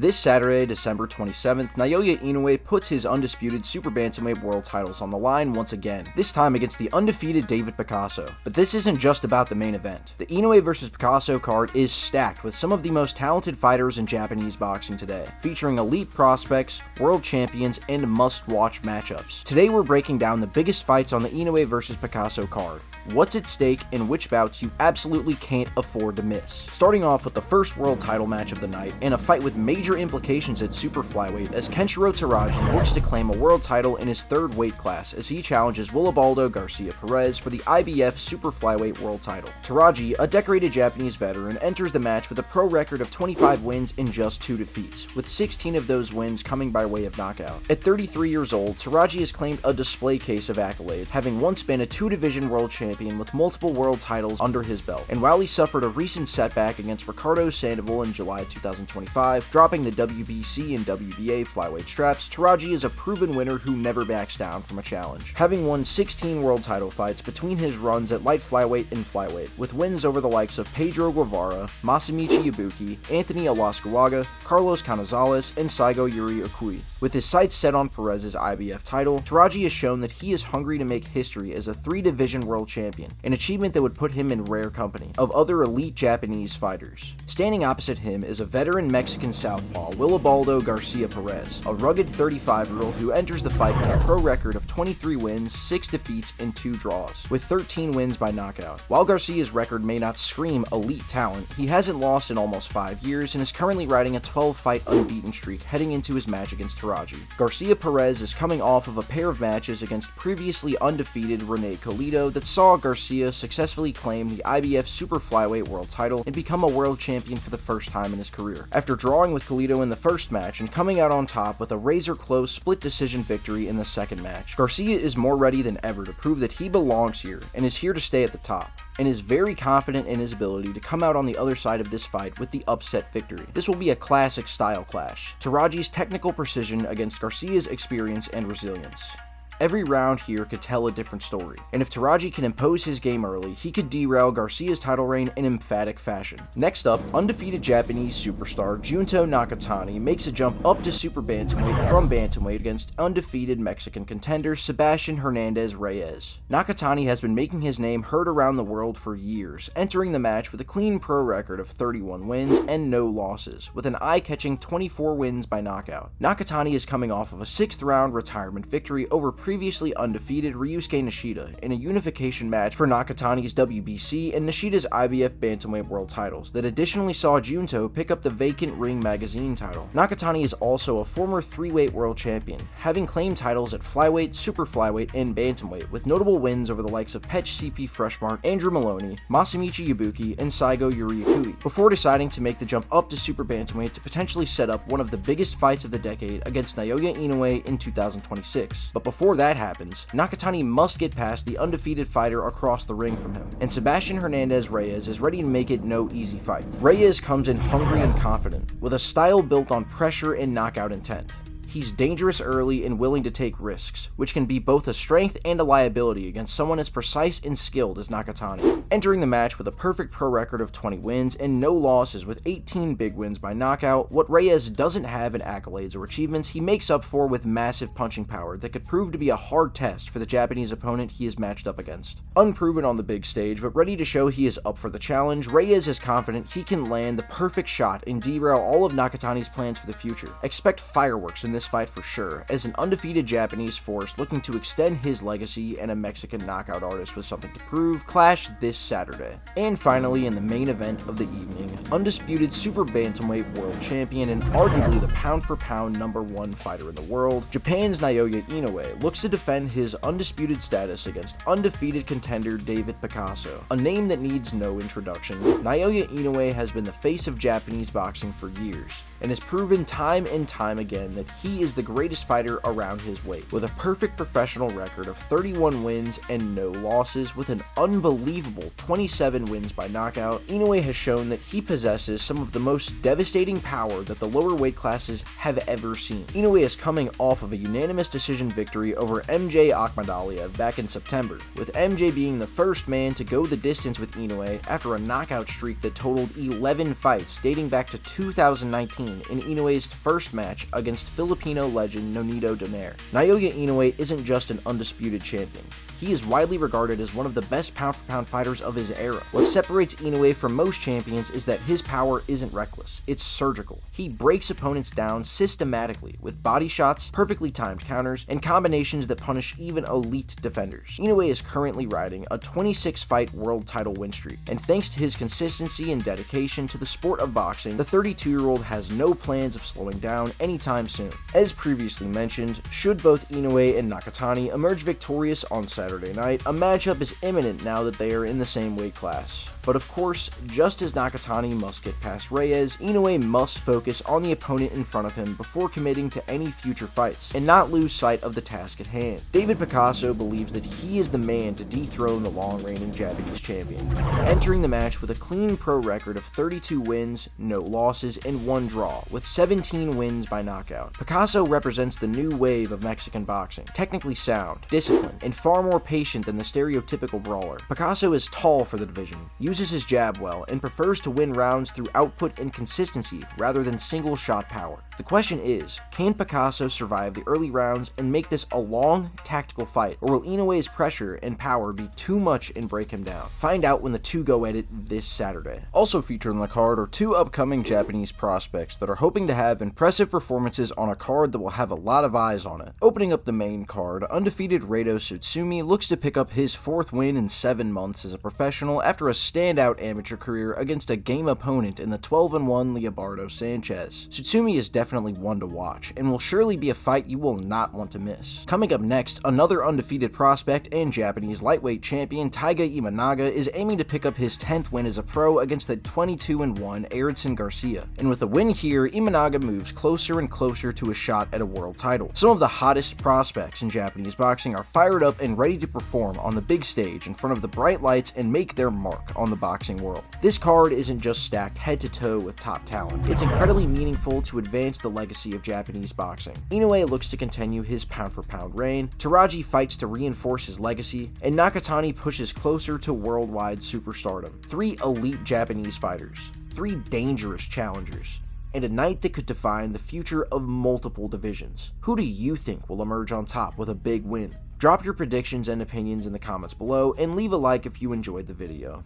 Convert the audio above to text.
This Saturday, December 27th, Naoya Inoue puts his undisputed Super Bantamweight world titles on the line once again, this time against the undefeated David Picasso. But this isn't just about the main event. The Inoue vs Picasso card is stacked with some of the most talented fighters in Japanese boxing today, featuring elite prospects, world champions, and must-watch matchups. Today we're breaking down the biggest fights on the Inoue vs Picasso card, what's at stake, and which bouts you absolutely can't afford to miss. Starting off with the first world title match of the night, and a fight with major implications at super flyweight as Kenshiro Teraji looks to claim a world title in his third weight class as he challenges Willibaldo Garcia Perez for the IBF super flyweight world title. Teraji, a decorated Japanese veteran, enters the match with a pro record of 25 wins and just 2 defeats, with 16 of those wins coming by way of knockout. At 33 years old, Teraji has claimed a display case of accolades, having once been a 2-division world champion with multiple world titles under his belt. And while he suffered a recent setback against Ricardo Sandoval in July 2025, dropping the WBC and WBA flyweight straps, Teraji is a proven winner who never backs down from a challenge, having won 16 world title fights between his runs at light flyweight and flyweight, with wins over the likes of Pedro Guevara, Masamichi Ibuki, Anthony Alascuaga, Carlos Canizales, and Saigo Yuri Okui. With his sights set on Perez's IBF title, Teraji has shown that he is hungry to make history as a 3-division world champion, an achievement that would put him in rare company of other elite Japanese fighters. Standing opposite him is a veteran Mexican southpaw, Willibaldo Garcia Perez, a rugged 35-year-old who enters the fight with a pro record of 23 wins, 6 defeats, and 2 draws, with 13 wins by knockout. While Garcia's record may not scream elite talent, he hasn't lost in almost 5 years and is currently riding a 12-fight unbeaten streak heading into his match against Teraji. Garcia Perez is coming off of a pair of matches against previously undefeated Rene Colito that saw Garcia successfully claim the IBF super flyweight world title and become a world champion for the first time in his career, after drawing with Colito in the first match and coming out on top with a razor-close split decision victory in the second match. Garcia is more ready than ever to prove that he belongs here and is here to stay at the top, and is very confident in his ability to come out on the other side of this fight with the upset victory. This will be a classic style clash, Teraji's technical precision against Garcia's experience and resilience. Every round here could tell a different story, and if Teraji can impose his game early, he could derail Garcia's title reign in emphatic fashion. Next up, undefeated Japanese superstar Junto Nakatani makes a jump up to super bantamweight from bantamweight against undefeated Mexican contender Sebastian Hernandez Reyes. Nakatani has been making his name heard around the world for years, entering the match with a clean pro record of 31 wins and no losses, with an eye-catching 24 wins by knockout. Nakatani is coming off of a 6th round retirement victory over previously undefeated Ryusuke Nishida in a unification match for Nakatani's WBC and Nishida's IBF Bantamweight world titles that additionally saw Junto pick up the vacant Ring Magazine title. Nakatani is also a former 3-weight world champion, having claimed titles at flyweight, super flyweight, and bantamweight, with notable wins over the likes of Petch CP Freshmart, Andrew Maloney, Masamichi Ibuki, and Saigo Yuri Okui, before deciding to make the jump up to super bantamweight to potentially set up one of the biggest fights of the decade against Naoya Inoue in 2026. But before that happens, Nakatani must get past the undefeated fighter across the ring from him, and Sebastian Hernandez Reyes is ready to make it no easy fight. Reyes comes in hungry and confident, with a style built on pressure and knockout intent. He's dangerous early and willing to take risks, which can be both a strength and a liability against someone as precise and skilled as Nakatani. Entering the match with a perfect pro record of 20 wins and no losses with 18 big wins by knockout, what Reyes doesn't have in accolades or achievements he makes up for with massive punching power that could prove to be a hard test for the Japanese opponent he is matched up against. Unproven on the big stage, but ready to show he is up for the challenge, Reyes is confident he can land the perfect shot and derail all of Nakatani's plans for the future. Expect fireworks in this fight for sure, as an undefeated Japanese force looking to extend his legacy and a Mexican knockout artist with something to prove clash this Saturday. And finally, in the main event of the evening, undisputed super bantamweight world champion and arguably the pound-for-pound #1 fighter in the world, Japan's Naoya Inoue looks to defend his undisputed status against undefeated contender David Picasso. A name that needs no introduction, Naoya Inoue has been the face of Japanese boxing for years, and has proven time and time again that he he is the greatest fighter around his weight. With a perfect professional record of 31 wins and no losses with an unbelievable 27 wins by knockout, Inoue has shown that he possesses some of the most devastating power that the lower weight classes have ever seen. Inoue is coming off of a unanimous decision victory over MJ Akhmadaliev back in September, with MJ being the first man to go the distance with Inoue after a knockout streak that totaled 11 fights dating back to 2019 in Inoue's first match against Filipino legend Nonito Donaire. Naoya Inoue isn't just an undisputed champion. He is widely regarded as one of the best pound-for-pound fighters of his era. What separates Inoue from most champions is that his power isn't reckless, it's surgical. He breaks opponents down systematically with body shots, perfectly timed counters, and combinations that punish even elite defenders. Inoue is currently riding a 26-fight world title win streak, and thanks to his consistency and dedication to the sport of boxing, the 32-year-old has no plans of slowing down anytime soon. As previously mentioned, should both Inoue and Nakatani emerge victorious on Saturday night, a matchup is imminent now that they are in the same weight class. But of course, just as Nakatani must get past Reyes, Inoue must focus on the opponent in front of him before committing to any future fights, and not lose sight of the task at hand. David Picasso believes that he is the man to dethrone the long-reigning Japanese champion, entering the match with a clean pro record of 32 wins, no losses, and 1 draw, with 17 wins by knockout. Picasso represents the new wave of Mexican boxing, technically sound, disciplined, and far more patient than the stereotypical brawler. Picasso is tall for the division, uses his jab well, and prefers to win rounds through output and consistency rather than single shot power. The question is, can Picasso survive the early rounds and make this a long, tactical fight, or will Inoue's pressure and power be too much and break him down? Find out when the two go at it this Saturday. Also featured on the card are 2 upcoming Japanese prospects that are hoping to have impressive performances on a card that will have a lot of eyes on it. Opening up the main card, undefeated Reito Tsutsumi looks to pick up his 4th win in 7 months as a professional after a standout amateur career against a game opponent in the 12-1 Leobardo Sanchez. Tsutsumi is definitely one to watch, and will surely be a fight you will not want to miss. Coming up next, another undefeated prospect and Japanese lightweight champion Taiga Imanaga is aiming to pick up his 10th win as a pro against the 22-1 Erickson Garcia. And with a win here, Imanaga moves closer and closer to a shot at a world title. Some of the hottest prospects in Japanese boxing are fired up and ready to perform on the big stage in front of the bright lights and make their mark on the boxing world. This card isn't just stacked head to toe with top talent. It's incredibly meaningful to advance the legacy of Japanese boxing. Inoue looks to continue his pound-for-pound reign, Teraji fights to reinforce his legacy, and Nakatani pushes closer to worldwide superstardom. 3 elite Japanese fighters, 3 dangerous challengers, and a night that could define the future of multiple divisions. Who do you think will emerge on top with a big win? Drop your predictions and opinions in the comments below, and leave a like if you enjoyed the video.